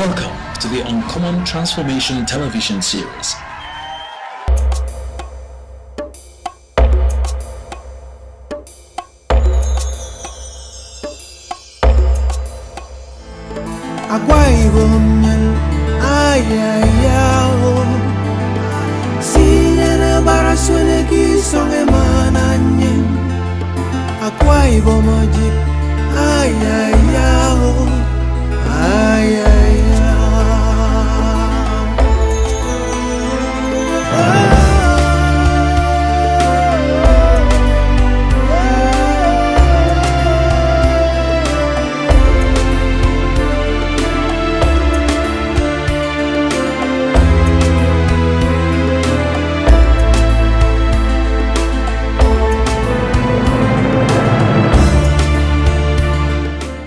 Welcome to the Uncommon Transformation television series. Akwa Ibom, ayayao, siyana barasone kisonge mananye. Akwa Ibom ajip, ayayao, ayayao.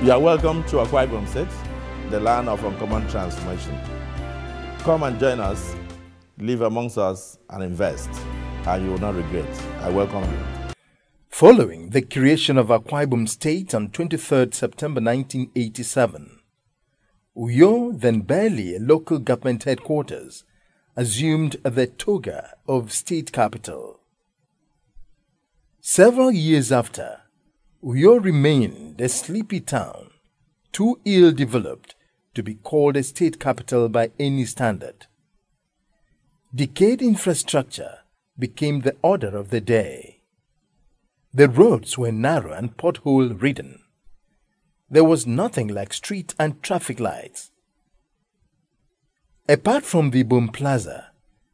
You are welcome to Akwa Ibom State, the land of uncommon transformation. Come and join us, live amongst us, and invest, and you will not regret. I welcome you. Following the creation of Akwa Ibom State on 23rd September 1987, Uyo, then barely a local government headquarters, assumed the toga of state capital. Several years after, Uyo remained a sleepy town, too ill-developed to be called a state capital by any standard. Decayed infrastructure became the order of the day. The roads were narrow and pothole-ridden. There was nothing like street and traffic lights. Apart from the Ibom Plaza,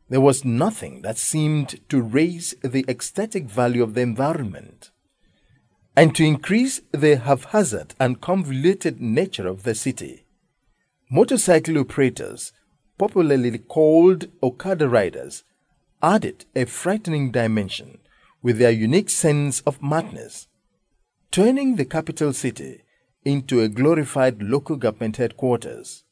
there was nothing that seemed to raise the aesthetic value of the environment and to increase the haphazard and convoluted nature of the city. Motorcycle operators, popularly called Okada riders, added a frightening dimension with their unique sense of madness, turning the capital city into a glorified local government headquarters.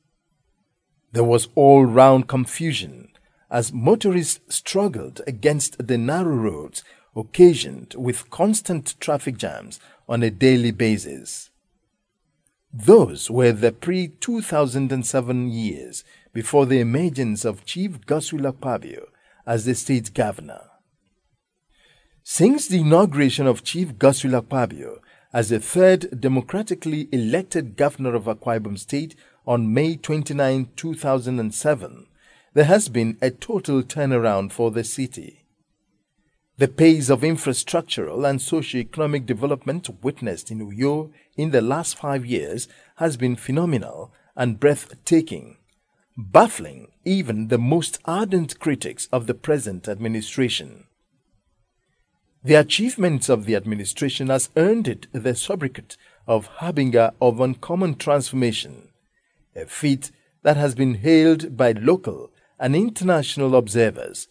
There was all-round confusion as motorists struggled against the narrow roads occasioned with constant traffic jams on a daily basis. Those were the pre-2007 years before the emergence of Chief Godswill Akpabio as the state governor. Since the inauguration of Chief Godswill Akpabio as the third democratically elected governor of Akwa Ibom State on May 29, 2007, there has been a total turnaround for the city. The pace of infrastructural and socio-economic development witnessed in Uyo in the last 5 years has been phenomenal and breathtaking, baffling even the most ardent critics of the present administration. The achievements of the administration has earned it the sobriquet of harbinger of uncommon transformation, a feat that has been hailed by local and international observers,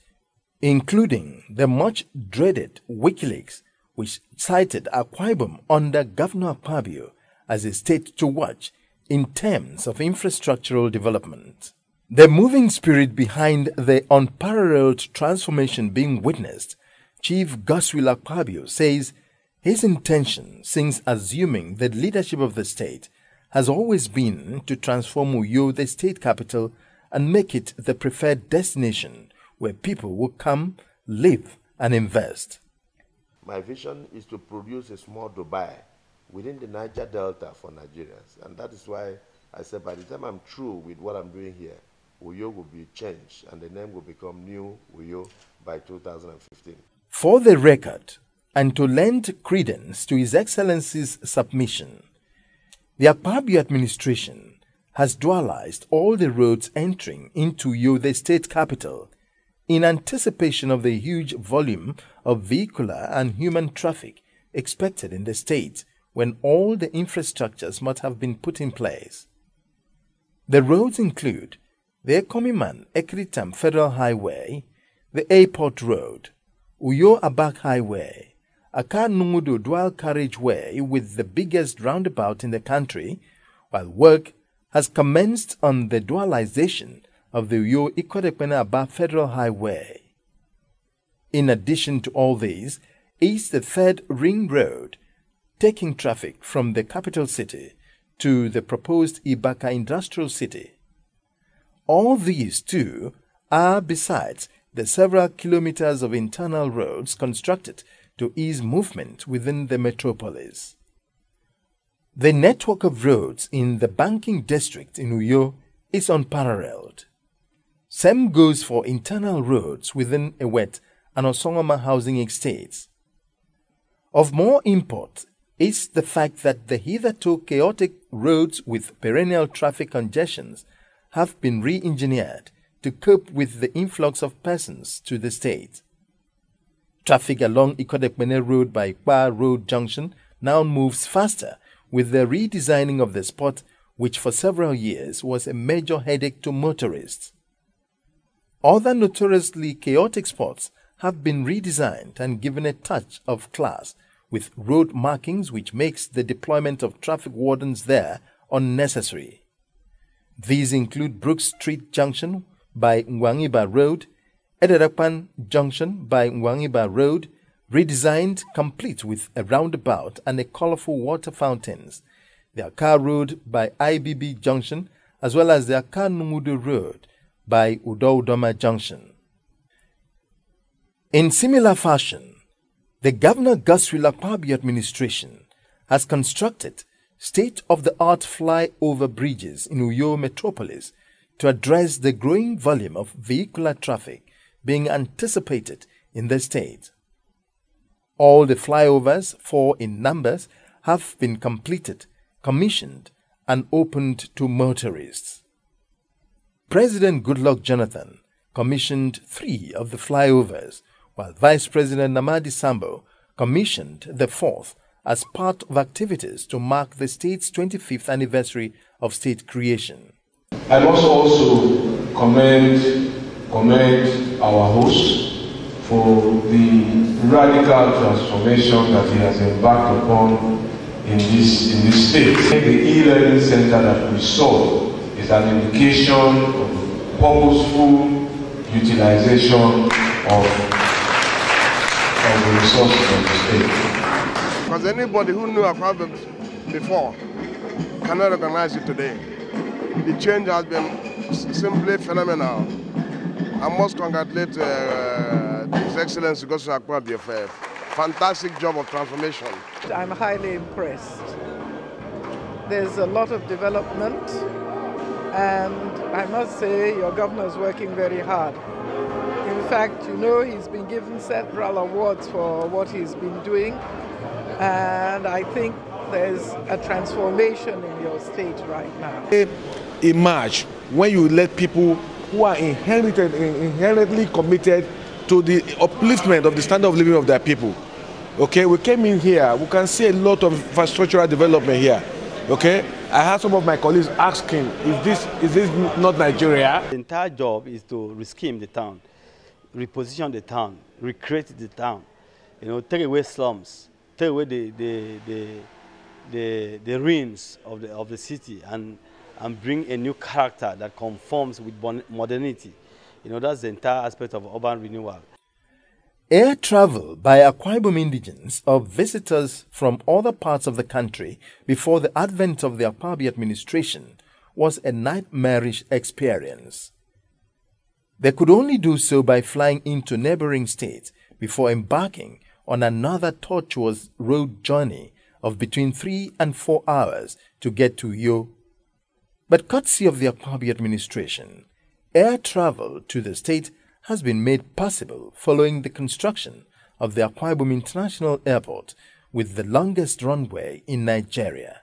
including the much-dreaded WikiLeaks, which cited Akwa Ibom under Governor Akpabio as a state to watch in terms of infrastructural development. The moving spirit behind the unparalleled transformation being witnessed, Chief Godswill Akpabio says his intention since assuming the leadership of the state has always been to transform Uyo, the state capital, and make it the preferred destination where people will come, live, and invest. My vision is to produce a small Dubai within the Niger Delta for Nigerians. And that is why I said by the time I'm through with what I'm doing here, Uyo will be changed and the name will become New Uyo by 2015. For the record, and to lend credence to His Excellency's submission, the Akpabio administration has dualized all the roads entering into Uyo, the state capital, in anticipation of the huge volume of vehicular and human traffic expected in the state when all the infrastructures must have been put in place. The roads include the Ekomiman-Ekritam Federal Highway, the Airport Road, Uyo-Abak Highway, Aka-Numudu Dual Carriageway with the biggest roundabout in the country, while work has commenced on the dualization of the Uyo-Ikotepene-Aba Federal Highway. In addition to all these is the third ring road, taking traffic from the capital city to the proposed Ibaka Industrial City. All these, too, are besides the several kilometers of internal roads constructed to ease movement within the metropolis. The network of roads in the banking district in Uyo is unparalleled. Same goes for internal roads within Ewet and Osongoma housing estates. Of more import is the fact that the hitherto chaotic roads with perennial traffic congestions have been re-engineered to cope with the influx of persons to the state. Traffic along Ikodekmene Road by Akwa Road Junction now moves faster with the redesigning of the spot, which for several years was a major headache to motorists. Other notoriously chaotic spots have been redesigned and given a touch of class with road markings which makes the deployment of traffic wardens there unnecessary. These include Brook Street Junction by Ngwangiba Road, Ederakpan Junction by Ngwangiba Road, redesigned complete with a roundabout and a colorful water fountains, the Akar Road by IBB Junction, as well as the Akar Numudu Road by Udo-Udoma Junction. In similar fashion, the Governor Godswill Akpabio administration has constructed state-of-the-art flyover bridges in Uyo metropolis to address the growing volume of vehicular traffic being anticipated in the state. All the flyovers, 4 in numbers, have been completed, commissioned, and opened to motorists. President Goodluck Jonathan commissioned 3 of the flyovers, while Vice President Namadi Sambo commissioned the 4th as part of activities to mark the state's 25th anniversary of state creation. I must also commend our host for the radical transformation that he has embarked upon in this state. The e-learning center that we saw is an indication of purposeful utilization of the resources of the state. Because anybody who knew Akwa Ibom before cannot recognize it today. The change has been simply phenomenal. I must congratulate His Excellency Godswill Akpabio for a fantastic job of transformation. I'm highly impressed. There's a lot of development, and I must say your governor is working very hard. In fact, you know, he's been given several awards for what he's been doing, and I think there's a transformation in your state right now. Emerge when you let people who are inherently committed to the upliftment of the standard of living of their people. Okay, we came in here, we can see a lot of infrastructural development here. Okay, I had some of my colleagues asking, is this not Nigeria? The entire job is to rescheme the town, reposition the town, recreate the town, you know, take away slums, take away the ruins of the city, and bring a new character that conforms with modernity. You know, that's the entire aspect of urban renewal. Air travel by Akwa Ibom indigents or visitors from other parts of the country before the advent of the Akpabio administration was a nightmarish experience. They could only do so by flying into neighboring states before embarking on another tortuous road journey of between 3 and 4 hours to get to Uyo. But courtesy of the Akpabio administration, air travel to the state has been made possible following the construction of the Akwa Ibom International Airport with the longest runway in Nigeria.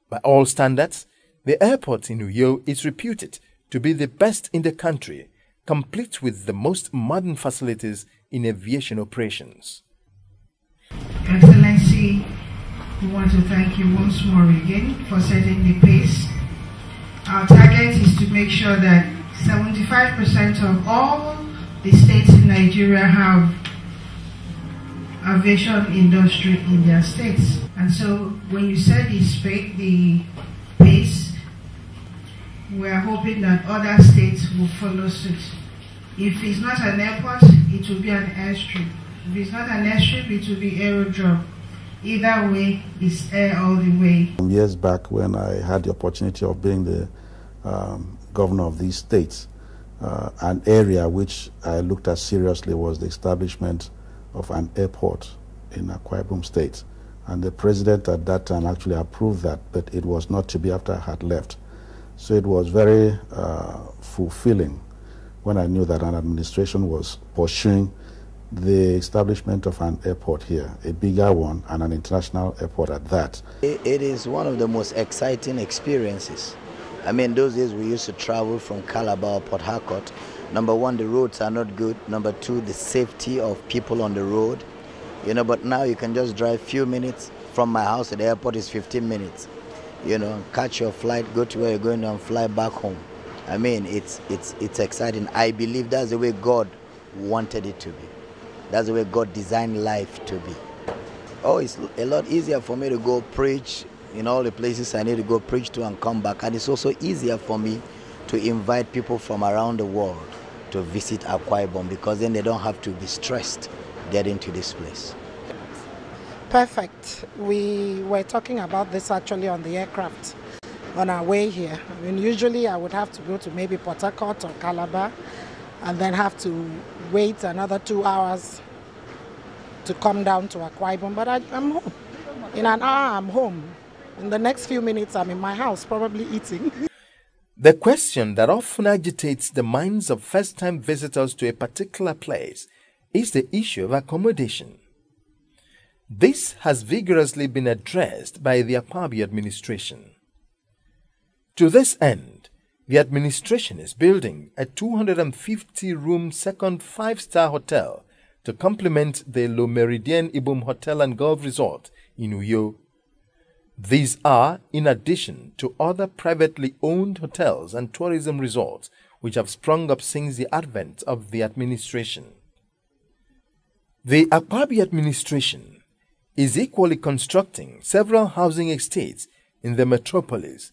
By all standards, the airport in Uyo is reputed to be the best in the country, complete with the most modern facilities in aviation operations. Excellency, we want to thank you once more again for setting the pace. Our target is to make sure that 75% of all the states in Nigeria have aviation industry in their states. And so when you set the pace, we are hoping that other states will follow suit. If it's not an airport, it will be an airstrip. If it's not an airstrip, it will be aerodrome. Either way, it's air all the way. Years back when I had the opportunity of being the governor of these states. An area which I looked at seriously was the establishment of an airport in Akwa Ibom State. And the president at that time actually approved that, but it was not to be after I had left. So it was very fulfilling when I knew that an administration was pursuing the establishment of an airport here, a bigger one, and an international airport at that. It is one of the most exciting experiences. I mean, those days we used to travel from Calabar or Port Harcourt. Number one, the roads are not good. Number two, the safety of people on the road. You know, but now you can just drive a few minutes. From my house to the airport is 15 minutes. You know, catch your flight, go to where you're going and fly back home. I mean, it's exciting. I believe that's the way God wanted it to be. That's the way God designed life to be. Oh, it's a lot easier for me to go preach in all the places I need to go preach to and come back. And it's also easier for me to invite people from around the world to visit Akwa Ibom, because then they don't have to be stressed getting to this place. Perfect. We were talking about this actually on the aircraft on our way here. I mean, usually I would have to go to maybe Port Harcourt or Calabar and then have to wait another 2 hours to come down to Akwa Ibom, but I'm home. In an hour, I'm home. In the next few minutes, I'm in my house, probably eating. The question that often agitates the minds of first-time visitors to a particular place is the issue of accommodation. This has vigorously been addressed by the Akpabio administration. To this end, the administration is building a 250-room second 5-star hotel to complement the Le Méridien Ibom Hotel and Golf Resort in Uyo. These are in addition to other privately owned hotels and tourism resorts which have sprung up since the advent of the administration. The Akpabio administration is equally constructing several housing estates in the metropolis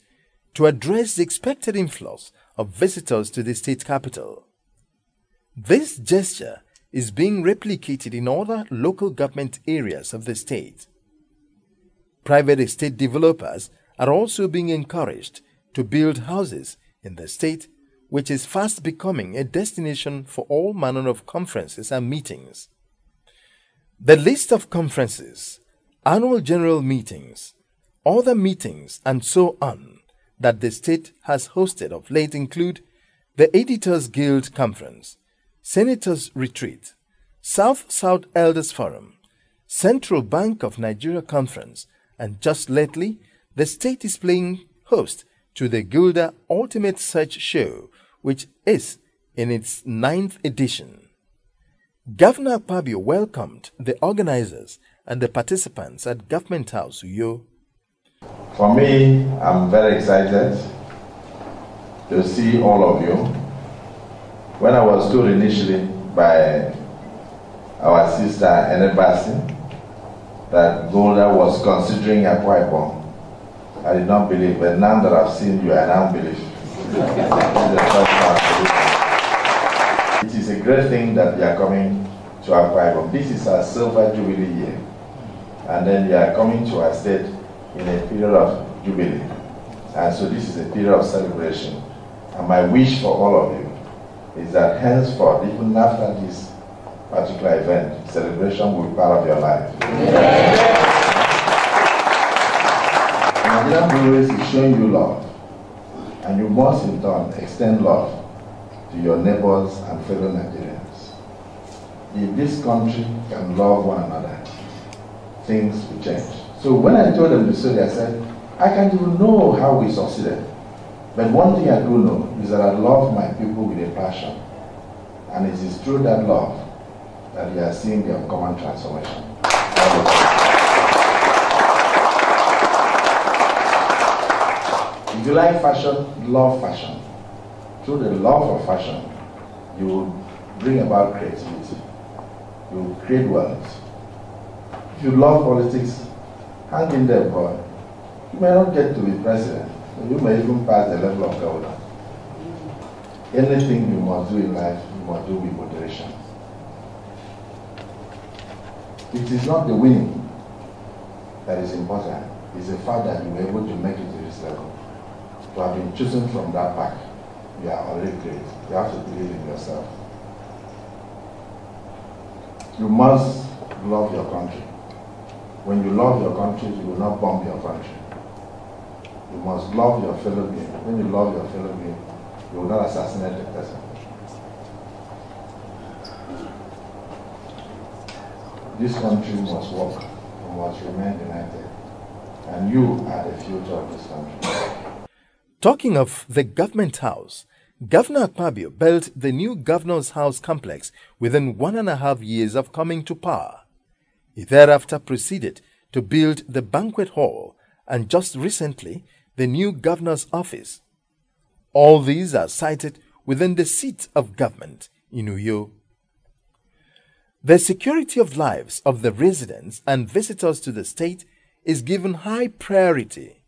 to address the expected influx of visitors to the state capital. This gesture is being replicated in other local government areas of the state. Private estate developers are also being encouraged to build houses in the state, which is fast becoming a destination for all manner of conferences and meetings. The list of conferences, annual general meetings, other meetings, and so on that the state has hosted of late include the Editors Guild Conference, Senators Retreat, South-South Elders Forum, Central Bank of Nigeria Conference, and just lately, the state is playing host to the Gilder Ultimate Search Show, which is in its 9th edition. Governor Akpabio welcomed the organizers and the participants at Government House, Uyo. For me, I'm very excited to see all of you. When I was told initially by our sister Enebasi that Golda was considering Akwa Ibom, I did not believe, but now that I've seen you, I now believe. It is a great thing that you are coming to Akwa Ibom. This is our silver jubilee year, and then you are coming to our state in a period of jubilee, and so this is a period of celebration. And my wish for all of you is that henceforth, even after this particular event, celebration will be part of your life. Nigerian Breweries is showing you love, and you must in turn extend love to your neighbors and fellow Nigerians. If this country can love one another, things will change. So when I told them the story, I said, I can't even know how we succeeded. But one thing I do know is that I love my people with a passion. And it is through that love that we are seeing the uncommon transformation. If you like fashion, love fashion. Through the love of fashion, you will bring about creativity. You will create wealth. If you love politics, hang in there, boy. You may not get to be president, but you may even pass the level of governor. Anything you must do in life, you must do with moderation. It is not the winning that is important. It's the fact that you were able to make it to this level. to have been chosen from that pack, you are already great. You have to believe in yourself. You must love your country. When you love your country, you will not bomb your country. You must love your fellow being. When you love your fellow being, you will not assassinate the person. This country must work. It must remain united. And you are the future of this country. Talking of the government house, Governor Akpabio built the new Governor's House complex within 1.5 years of coming to power. He thereafter proceeded to build the banquet hall and just recently the new Governor's office. All these are sited within the seat of government in Uyo. The security of lives of the residents and visitors to the state is given high priority.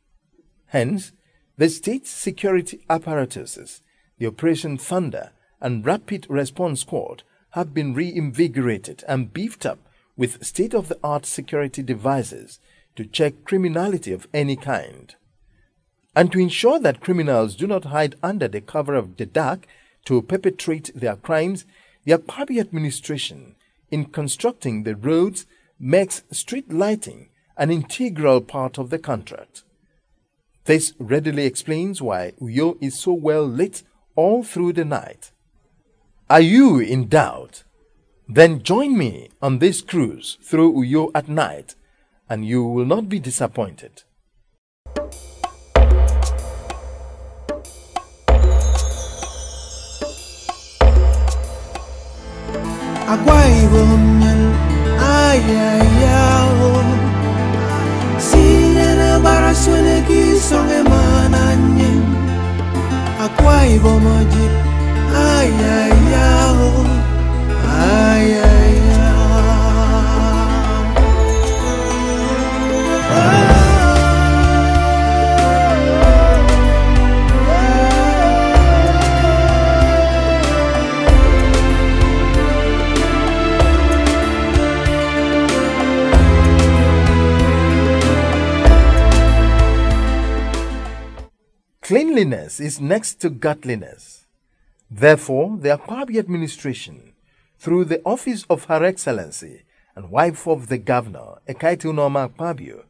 Hence, the state's security apparatuses, the Operation Thunder and Rapid Response Squad have been reinvigorated and beefed up with state-of-the-art security devices to check criminality of any kind. And to ensure that criminals do not hide under the cover of the dark to perpetrate their crimes, the Akpabio administration, in constructing the roads, makes street lighting an integral part of the contract. This readily explains why Uyo is so well lit all through the night. Are you in doubt? Then join me on this cruise through Uyo at night, and you will not be disappointed. Akwa Ibom, ayayao, siyana barasone ki songe mananye. Akwa Ibom, ayayao, ayayao. Cleanliness is next to godliness. Therefore, the Akpabio administration, through the office of Her Excellency and wife of the Governor, Ekaitu Norma Akpabio,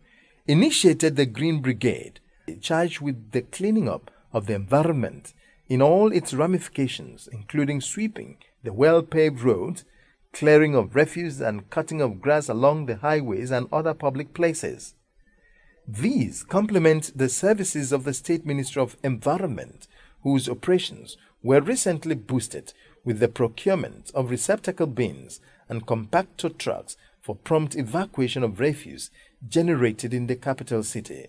initiated the Green Brigade, charged with the cleaning up of the environment in all its ramifications, including sweeping the well-paved roads, clearing of refuse and cutting of grass along the highways and other public places. These complement the services of the State Ministry of Environment, whose operations were recently boosted with the procurement of receptacle bins and compactor trucks for prompt evacuation of refuse generated in the capital city.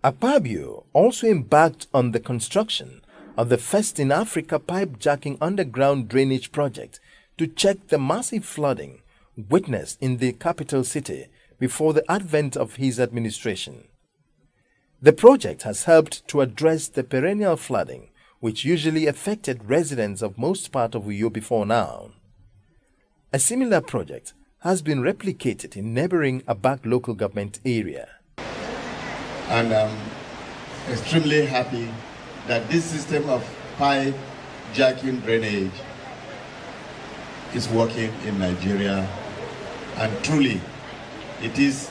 Akpabio also embarked on the construction of the first in Africa pipe-jacking underground drainage project to check the massive flooding witnessed in the capital city before the advent of his administration. The project has helped to address the perennial flooding which usually affected residents of most part of Uyo before now. A similar project has been replicated in neighboring Abak local government area. And I'm extremely happy that this system of pipe jacking drainage is working in Nigeria, and truly it is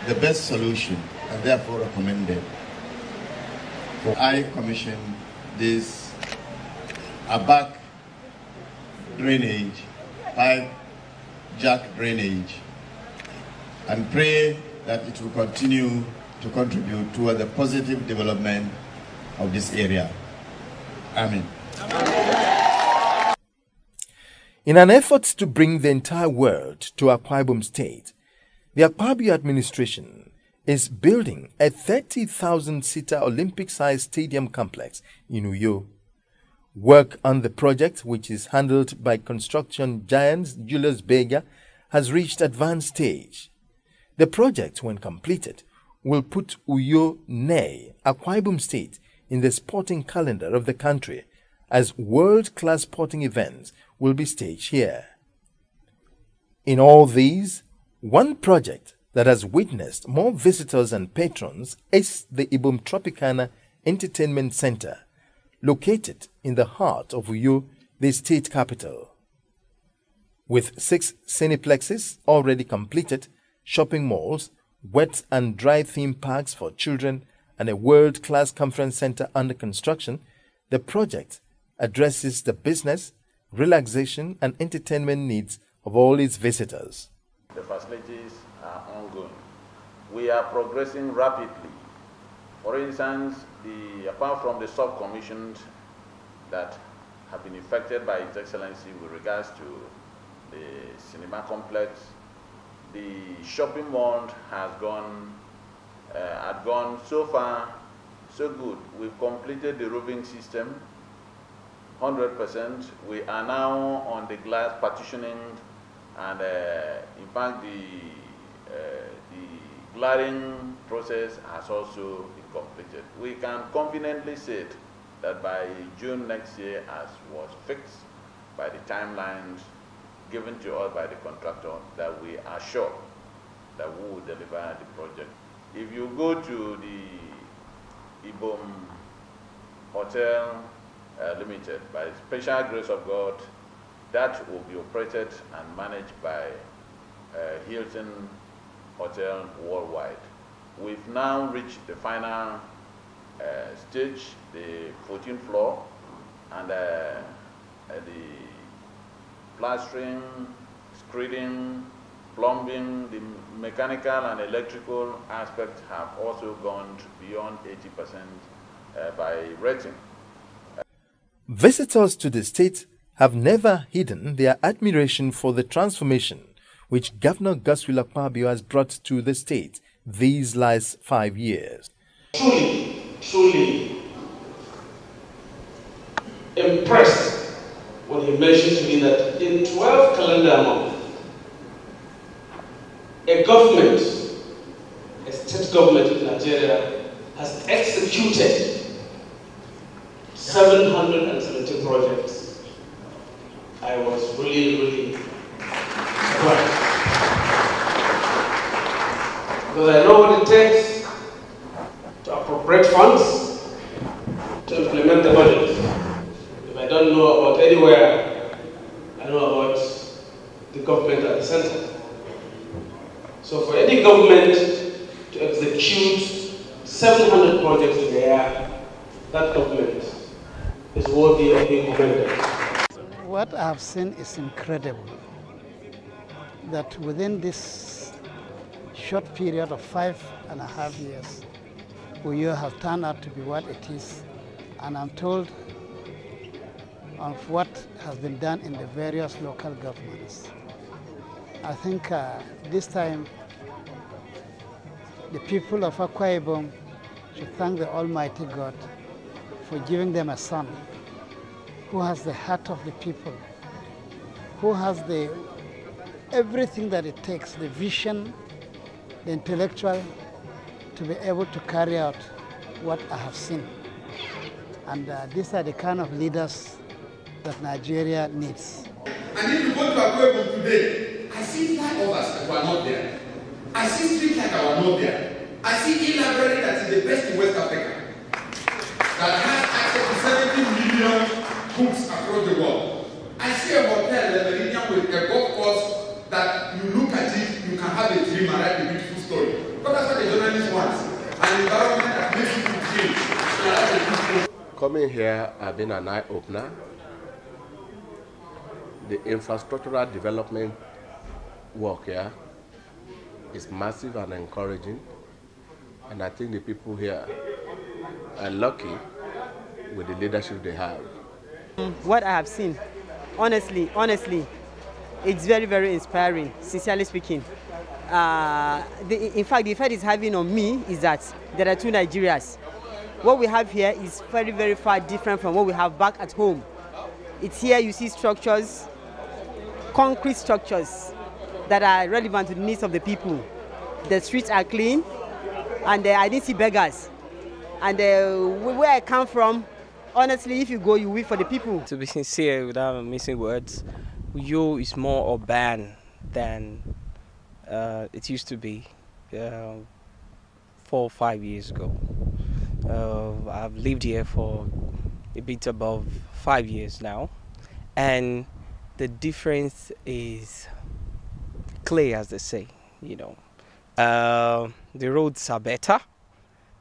the best solution and therefore recommended. For I commission this Abak drainage, pipe jack drainage, and pray that it will continue to contribute toward the positive development of this area. Amen. In an effort to bring the entire world to Akwa Ibom State, the Akpabio administration is building a 30,000-seater Olympic-sized stadium complex in Uyo. Work on the project, which is handled by construction giants Julius Berger, has reached advanced stage. The project, when completed, will put Uyo, nay, Akwa Ibom State, in the sporting calendar of the country, as world-class sporting events will be staged here. In all these, one project that has witnessed more visitors and patrons is the Ibom Tropicana Entertainment Center, located in the heart of Uyo, the state capital. With 6 cineplexes already completed, shopping malls, wet and dry theme parks for children, and a world-class conference center under construction, the project addresses the business, relaxation, and entertainment needs of all its visitors. The facilities are ongoing. We are progressing rapidly. For instance, apart from the sub-commissions that have been effected by His Excellency with regards to the cinema complex, the shopping mall has gone so far so good. We've completed the roofing system 100%. We are now on the glass partitioning, and in fact the glaring process has also been completed. We can confidently say that by June next year, as was fixed by the timelines given to us by the contractor, that we are sure that we will deliver the project. If you go to the Ibom Hotel Limited, by the special grace of God, that will be operated and managed by Hilton Hotel Worldwide. We've now reached the final stage, the 14th floor, and the plastering, screeding, plumbing, the mechanical and electrical aspects have also gone beyond 80% by rating. Visitors to the state have never hidden their admiration for the transformation which Governor Godswill Akpabio has brought to the state these last 5 years. Truly impressed when he mentioned to me that in 12 calendar months, a government, a state government in Nigeria, has executed 770 projects. I was really surprised. Because I know what it takes to appropriate funds to implement the budget. If I don't know about anywhere, I know about the government at the center. So for any government to execute 700 projects in a year, that government is worthy of being commended. What I have seen is incredible. That within this short period of 5.5 years, Uyo has turned out to be what it is. And I'm told of what has been done in the various local governments. I think this time the people of Akwa Ibom should thank the Almighty God for giving them a son who has the heart of the people, who has everything that it takes, the vision, the intellectual, to be able to carry out what I have seen. And these are the kind of leaders that Nigeria needs. And if you go to Akwa Ibom today, I see flyovers that were not there. I see streets that were not there. I see e-library that is the best in West Africa, that has access to 70 million books across the world. I see a hotel, a Meridian, with a golf course that you look at it, you can have a dream and write a beautiful story. But that's what the journalist wants. An environment that makes you feel. Coming here has been an eye-opener. The infrastructural development work here is massive and encouraging, and I think the people here are lucky with the leadership they have. What I have seen, honestly, it's very inspiring, sincerely speaking. In fact, the effect it's having on me is that there are two Nigerias. What we have here is very far different from what we have back at home. It's here you see structures, concrete structures that are relevant to the needs of the people. The streets are clean, and I didn't see beggars. And where I come from, honestly, if you go, you wait for the people. To be sincere, without missing words, Uyo is more urban than it used to be 4 or 5 years ago. I've lived here for a bit above 5 years now, and the difference is clear, as they say. The roads are better,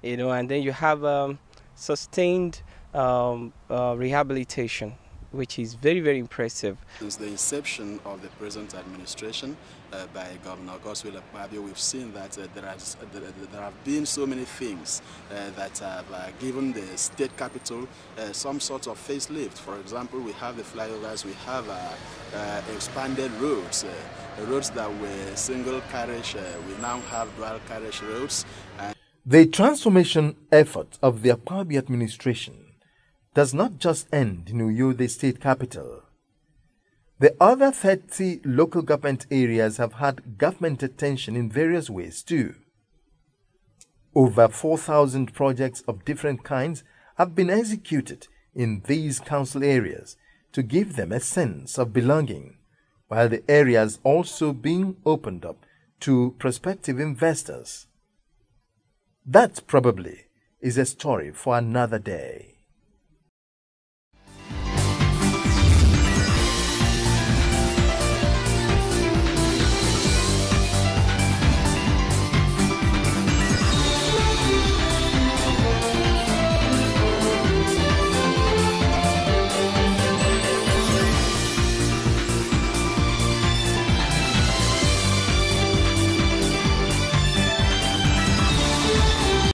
and then you have sustained rehabilitation, which is very, very impressive. Since the inception of the present administration by Governor Godswill Akpabio, we've seen that there have been so many things that have given the state capital some sort of facelift. For example, we have the flyovers, we have expanded roads, roads that were single carriage, we now have dual carriage roads. The transformation effort of the Akpabio administration does not just end in Uyo, the state capital. The other 30 local government areas have had government attention in various ways too. Over 4,000 projects of different kinds have been executed in these council areas to give them a sense of belonging, while the areas also being opened up to prospective investors. That probably is a story for another day.